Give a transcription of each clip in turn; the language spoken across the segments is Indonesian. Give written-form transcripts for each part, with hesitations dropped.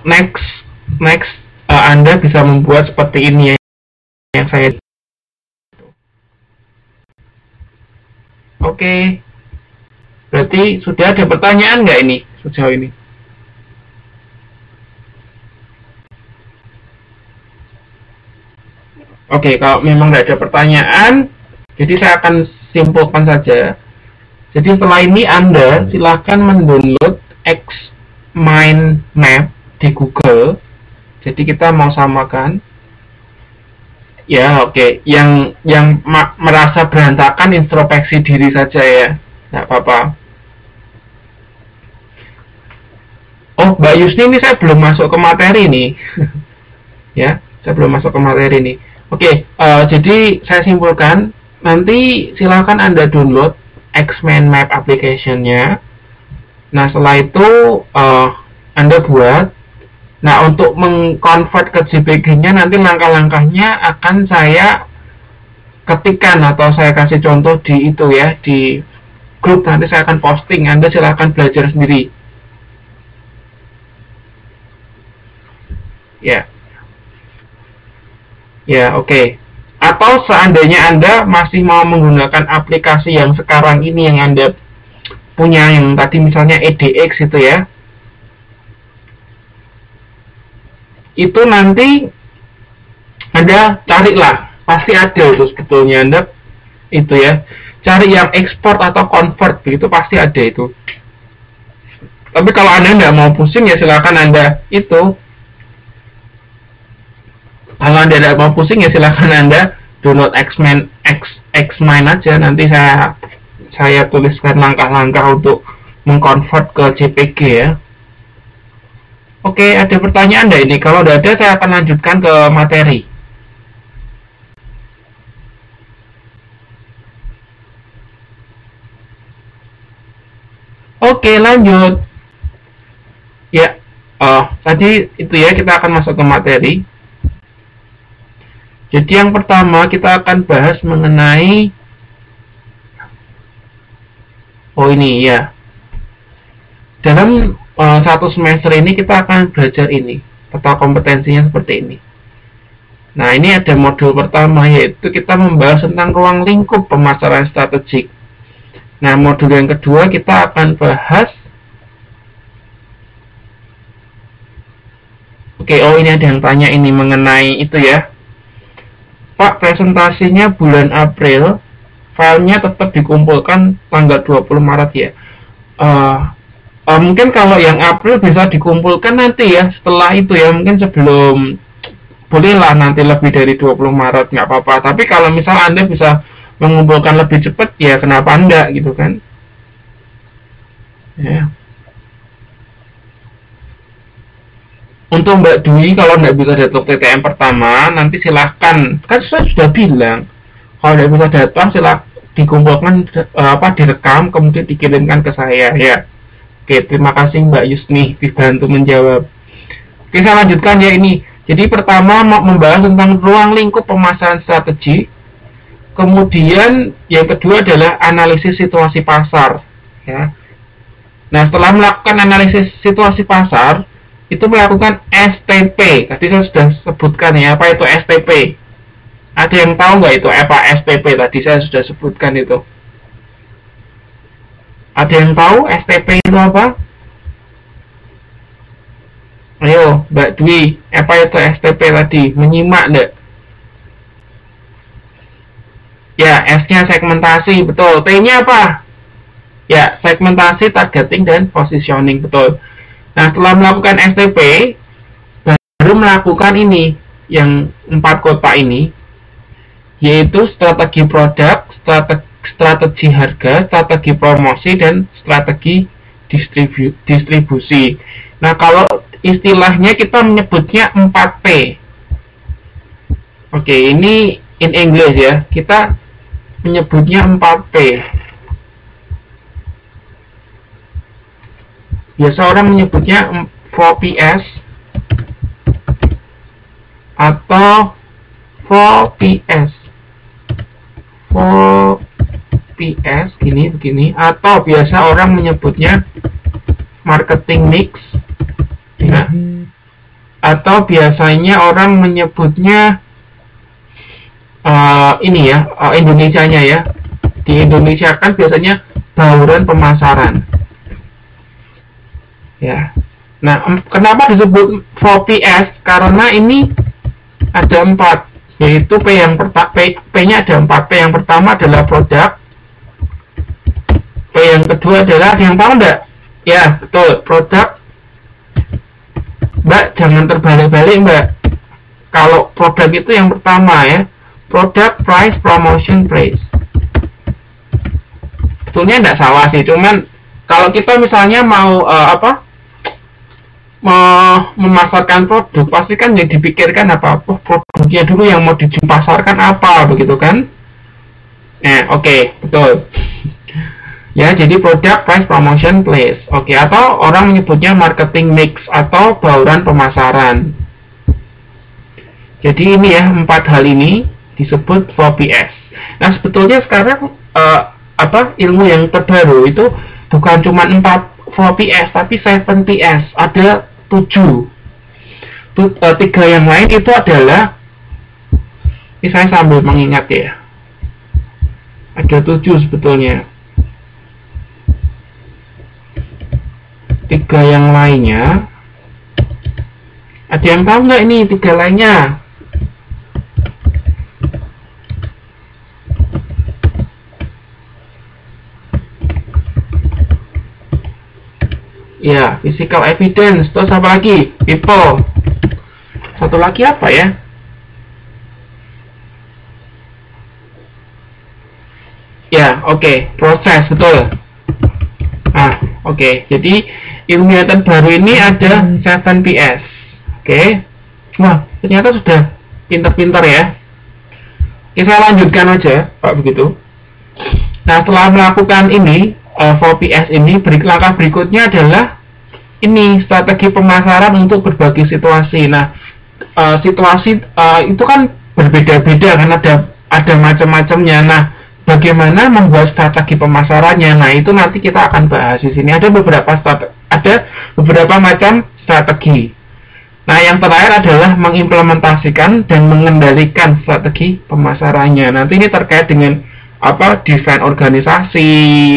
Next Anda bisa membuat seperti ini ya, yang saya. Oke. Berarti sudah ada pertanyaan nggak ini sejauh ini? Oke, kalau memang nggak ada pertanyaan, jadi saya akan simpulkan saja. Jadi setelah ini Anda silahkan mendownload Xmind-Map di Google. Jadi kita mau samakan. Ya, oke. Yang merasa berantakan introspeksi diri saja ya, nggak apa-apa. Oh, Mbak Yusni, ini saya belum masuk ke materi nih. Ya, saya belum masuk ke materi nih. Oke, jadi saya simpulkan, nanti silakan Anda download Xmind-Map application-nya. Nah, setelah itu Anda buat. Nah, untuk mengkonvert ke JPG-nya nanti langkah-langkahnya akan saya ketikkan atau saya kasih contoh di itu ya, di grup. Nanti saya akan posting, Anda silakan belajar sendiri. Ya. Ya, oke. Atau seandainya Anda masih mau menggunakan aplikasi yang sekarang ini yang Anda punya, yang tadi misalnya EDX itu ya, itu nanti Anda carilah, pasti ada itu sebetulnya Anda itu ya, cari yang ekspor atau convert, begitu pasti ada itu. Tapi kalau Anda nggak mau pusing ya silakan Anda itu. Kalau Anda tidak mau pusing ya silahkan Anda download Xmind aja. Nanti saya tuliskan langkah-langkah untuk mengkonvert ke JPG ya. Oke, ada pertanyaan nggak ini? Kalau tidak ada, saya akan lanjutkan ke materi. Oke, lanjut. Ya, tadi itu ya, kita akan masuk ke materi. Jadi yang pertama kita akan bahas mengenai ini ya. Dalam satu semester ini kita akan belajar ini, peta kompetensinya seperti ini. Nah, ini ada modul pertama, yaitu kita membahas tentang ruang lingkup pemasaran strategik. Nah, modul yang kedua kita akan bahas ini ada yang tanya ini mengenai itu ya. Pak, presentasinya bulan April, filenya tetap dikumpulkan tanggal 20 Maret ya. Mungkin kalau yang April bisa dikumpulkan nanti ya, setelah itu ya, mungkin sebelum, bolehlah nanti lebih dari 20 Maret, nggak apa-apa. Tapi kalau misal Anda bisa mengumpulkan lebih cepat, ya kenapa Anda gitu kan. Ya. Untuk Mbak Dwi, kalau nggak bisa datang TTM pertama, nanti silahkan. Kan saya sudah bilang, kalau nggak bisa datang, silahkan dikumpulkan, direkam, kemudian dikirimkan ke saya ya. Oke, terima kasih Mbak Yusni, dibantu menjawab. Oke, saya lanjutkan ya ini. Jadi pertama mau membahas tentang ruang lingkup pemasaran strategi. Kemudian yang kedua adalah analisis situasi pasar. Ya. Nah, setelah melakukan analisis situasi pasar, itu melakukan STP. Tadi saya sudah sebutkan ya, apa itu STP. Ada yang tahu nggak itu apa STP? Tadi saya sudah sebutkan itu. Ada yang tahu STP itu apa? Ayo, Mbak Dwi, apa itu STP tadi? Menyimak nggak? Ya, S-nya segmentasi, betul. T-nya apa? Ya, segmentasi, targeting, dan positioning, betul. Nah, setelah melakukan STP, baru melakukan ini, yang 4 kota ini, yaitu strategi produk, strategi harga, strategi promosi, dan strategi distribusi. Nah, kalau istilahnya kita menyebutnya 4P. Oke, ini in English ya, kita menyebutnya 4P. Biasa orang menyebutnya 4PS atau 4PS 4PS begini, atau biasa orang menyebutnya marketing mix, ya, atau biasanya orang menyebutnya ini ya, Indonesianya ya, di Indonesia kan biasanya bauran pemasaran ya. Nah, kenapa disebut 4PS? Karena ini ada 4, yaitu P-nya ada 4. P yang pertama adalah produk, P yang kedua adalah, yang tahu enggak? Ya, betul, produk. Mbak, jangan terbalik-balik, Mbak. Kalau produk itu yang pertama ya, product, price, promotion, praise. Sebetulnya enggak salah sih, cuman kalau kita misalnya mau memasarkan produk, pasti kan yang dipikirkan apa? Produknya dulu yang mau dipasarkan apa, begitu kan? Oke, betul. Ya, jadi product, price, promotion, place. Oke, atau orang menyebutnya marketing mix atau bauran pemasaran. Jadi ini ya, 4 hal ini disebut 4PS. Nah, sebetulnya sekarang ilmu yang terbaru itu bukan cuma 4PS, tapi 7PS. Ada 7. 3 yang lain itu adalah, ini saya sambil mengingat ya, ada 7 sebetulnya. 3 yang lainnya, ada yang tahu nggak ini 3 lainnya? Ya, physical evidence. Terus apa lagi? People. Satu lagi apa ya? Ya, oke. Proses, betul. Oke. Jadi, ilmu yang terbaru ini ada 7PS. Oke. Wah, ternyata sudah pintar-pintar ya. Oke, saya lanjutkan aja, Pak, begitu. Nah, setelah melakukan ini, 4PS ini, langkah berikutnya adalah ini, strategi pemasaran untuk berbagai situasi. Nah, situasi itu kan berbeda-beda kan, ada macam-macamnya. Nah, bagaimana membuat strategi pemasarannya? Nah, itu nanti kita akan bahas di sini. Ada beberapa macam strategi. Nah, yang terakhir adalah mengimplementasikan dan mengendalikan strategi pemasarannya. Nanti ini terkait dengan desain organisasi,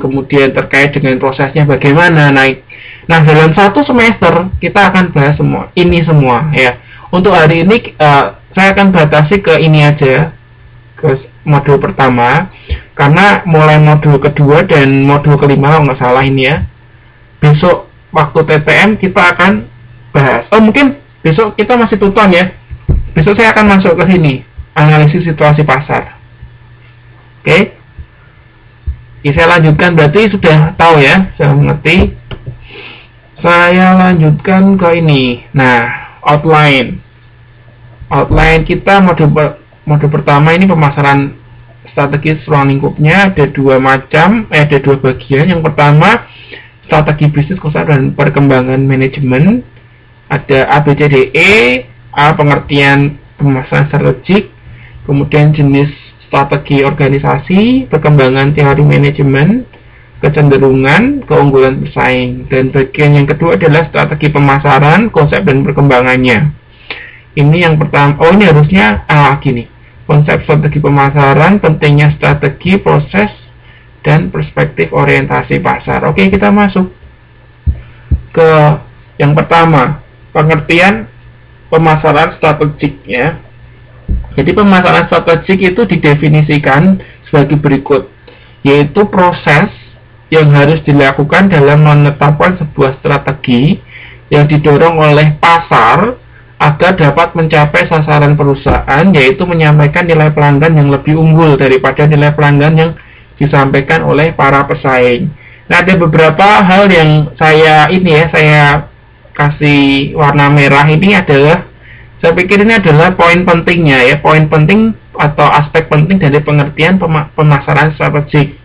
kemudian terkait dengan prosesnya bagaimana. Nah, dalam 1 semester kita akan bahas ini semua ya. Untuk hari ini saya akan batasi ke ini aja, ke modul pertama, karena mulai modul kedua dan modul kelima, kalau nggak salah ini ya, besok waktu TTM kita akan bahas. Mungkin besok kita masih tutup ya. Besok saya akan masuk ke sini, analisis situasi pasar. Oke. Saya lanjutkan, berarti sudah tahu ya, sudah mengerti. Saya lanjutkan ke ini. Nah, outline kita modul pertama ini pemasaran strategi ruang lingkupnya. Ada 2 macam, ada 2 bagian. Yang pertama, strategi bisnis, konsep dan perkembangan manajemen. Ada ABCDE, A pengertian pemasaran strategik, kemudian jenis strategi organisasi, perkembangan teori manajemen, kecenderungan, keunggulan bersaing. Dan bagian yang kedua adalah strategi pemasaran, konsep dan perkembangannya. Ini yang pertama, ini harusnya gini. Konsep strategi pemasaran, pentingnya strategi, proses, dan perspektif orientasi pasar. Oke, kita masuk ke yang pertama, pengertian pemasaran strategik ya. Jadi pemasaran strategik itu didefinisikan sebagai berikut, yaitu proses yang harus dilakukan dalam menetapkan sebuah strategi yang didorong oleh pasar agar dapat mencapai sasaran perusahaan, yaitu menyampaikan nilai pelanggan yang lebih unggul daripada nilai pelanggan yang disampaikan oleh para pesaing. Nah, ada beberapa hal yang saya kasih warna merah ini adalah, saya pikir ini adalah poin pentingnya ya, poin penting atau aspek penting dari pengertian pemasaran strategik.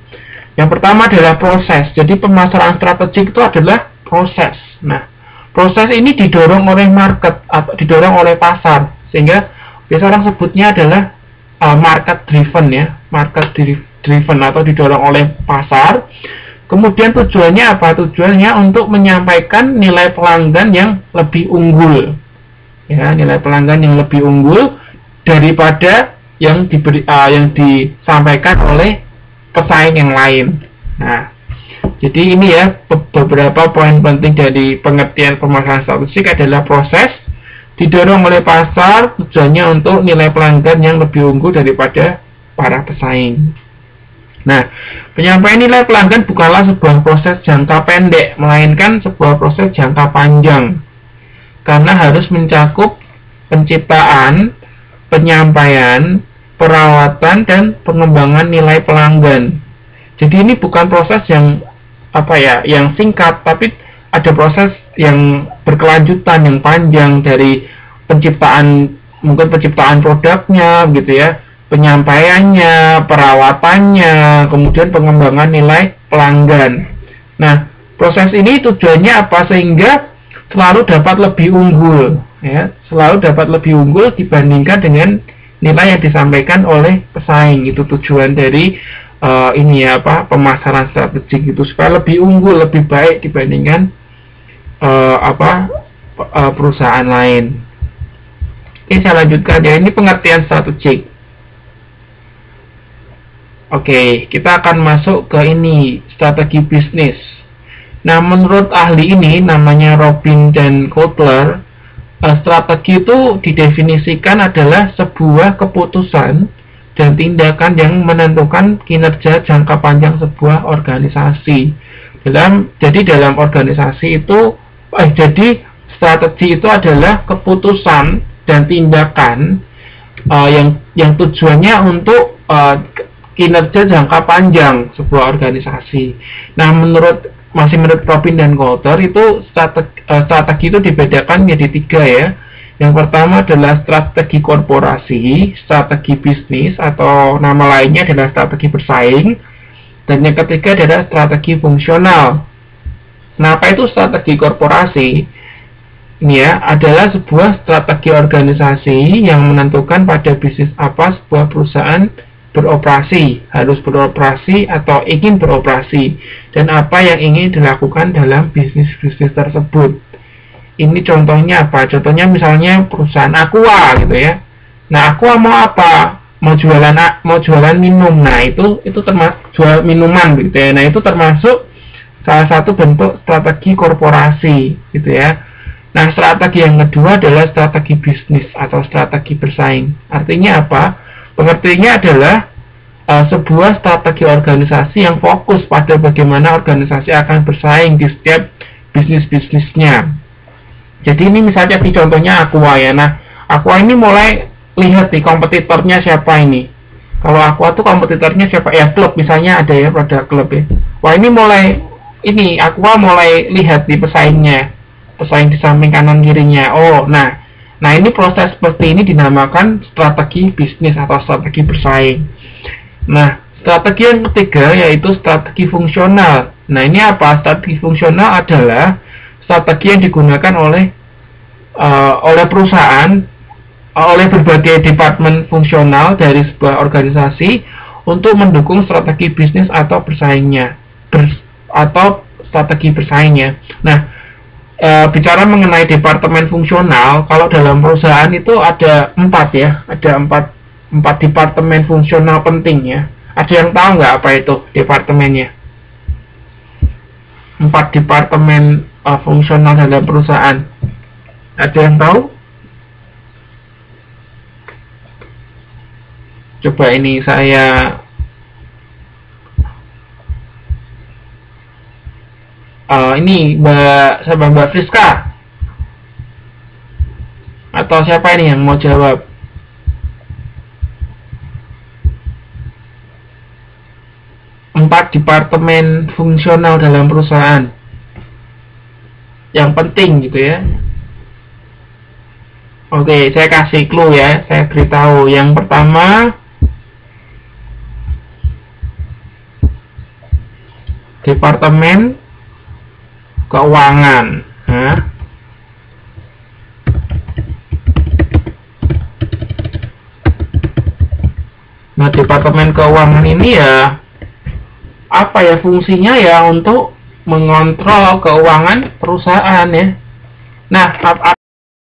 Yang pertama adalah proses. Jadi pemasaran strategik itu adalah proses. Nah, proses ini didorong oleh market atau didorong oleh pasar, sehingga biasa orang sebutnya adalah market driven ya, market driven atau didorong oleh pasar. Kemudian tujuannya apa? Tujuannya untuk menyampaikan nilai pelanggan yang lebih unggul. Ya, nilai pelanggan yang lebih unggul daripada yang disampaikan oleh pesaing yang lain. Nah, jadi ini ya beberapa poin penting dari pengertian pemasaran strategik adalah proses didorong oleh pasar, tujuannya untuk nilai pelanggan yang lebih unggul daripada para pesaing. Nah, penyampaian nilai pelanggan bukanlah sebuah proses jangka pendek, melainkan sebuah proses jangka panjang. Karena harus mencakup penciptaan, penyampaian, perawatan, dan pengembangan nilai pelanggan. Jadi ini bukan proses yang yang singkat, tapi ada proses yang berkelanjutan, yang panjang dari mungkin penciptaan produknya gitu ya, penyampaiannya, perawatannya, kemudian pengembangan nilai pelanggan. Nah, proses ini tujuannya apa? Sehingga selalu dapat lebih unggul, ya, selalu dapat lebih unggul dibandingkan dengan nilai yang disampaikan oleh pesaing. Itu tujuan dari pemasaran strategik itu, supaya lebih unggul, lebih baik dibandingkan perusahaan lain. Oke, saya lanjutkan ya. Ini pengertian strategik. Oke, kita akan masuk ke ini, strategi bisnis. Nah, menurut ahli ini, namanya Robin dan Kotler, strategi itu didefinisikan adalah sebuah keputusan dan tindakan yang menentukan kinerja jangka panjang sebuah organisasi. Jadi dalam organisasi itu, jadi strategi itu adalah keputusan dan tindakan yang tujuannya untuk kinerja jangka panjang sebuah organisasi. Nah, masih menurut Robin dan Coulter, itu strategi itu dibedakan menjadi 3 ya. Yang pertama adalah strategi korporasi, strategi bisnis, atau nama lainnya adalah strategi bersaing. Dan yang ketiga adalah strategi fungsional. Nah, apa itu strategi korporasi? Ini ya, adalah sebuah strategi organisasi yang menentukan pada bisnis apa sebuah perusahaan beroperasi, harus beroperasi atau ingin beroperasi, dan apa yang ingin dilakukan dalam bisnis-bisnis tersebut. Ini contohnya apa? Contohnya misalnya perusahaan Aqua gitu ya. Nah, Aqua mau apa? Mau jualan minum. Nah, itu termasuk jual minuman gitu ya. Nah, itu termasuk salah satu bentuk strategi korporasi gitu ya. Nah, strategi yang kedua adalah strategi bisnis atau strategi bersaing. Artinya apa? Pengertiannya adalah sebuah strategi organisasi yang fokus pada bagaimana organisasi akan bersaing di setiap bisnis-bisnisnya. Jadi ini misalnya di contohnya Aqua ya. Nah, Aqua ini mulai lihat nih kompetitornya siapa ini. Kalau Aqua tuh kompetitornya siapa? Ya klub misalnya ada ya, produk klub ya. Wah, Aqua mulai lihat di pesaingnya. Pesaing di samping kanan kirinya. Oh, nah ini proses seperti ini dinamakan strategi bisnis atau strategi bersaing. Nah, strategi yang ketiga yaitu strategi fungsional. Nah, ini apa? Strategi fungsional adalah strategi yang digunakan oleh perusahaan, oleh berbagai departemen fungsional dari sebuah organisasi untuk mendukung strategi bisnis atau bersaingnya, atau strategi bersaingnya. Nah, bicara mengenai departemen fungsional, kalau dalam perusahaan itu ada 4 ya, ada 4 departemen fungsional penting ya. Ada yang tahu nggak apa itu departemennya? 4 departemen fungsional dalam perusahaan. Ada yang tahu? Coba ini saya ini Mbak Friska atau siapa ini yang mau jawab? Empat departemen fungsional dalam perusahaan yang penting gitu ya. Oke, saya kasih clue ya, saya beritahu. Yang pertama, departemen keuangan. Nah, departemen keuangan ini ya apa ya, fungsinya ya untuk mengontrol keuangan perusahaan ya. Nah,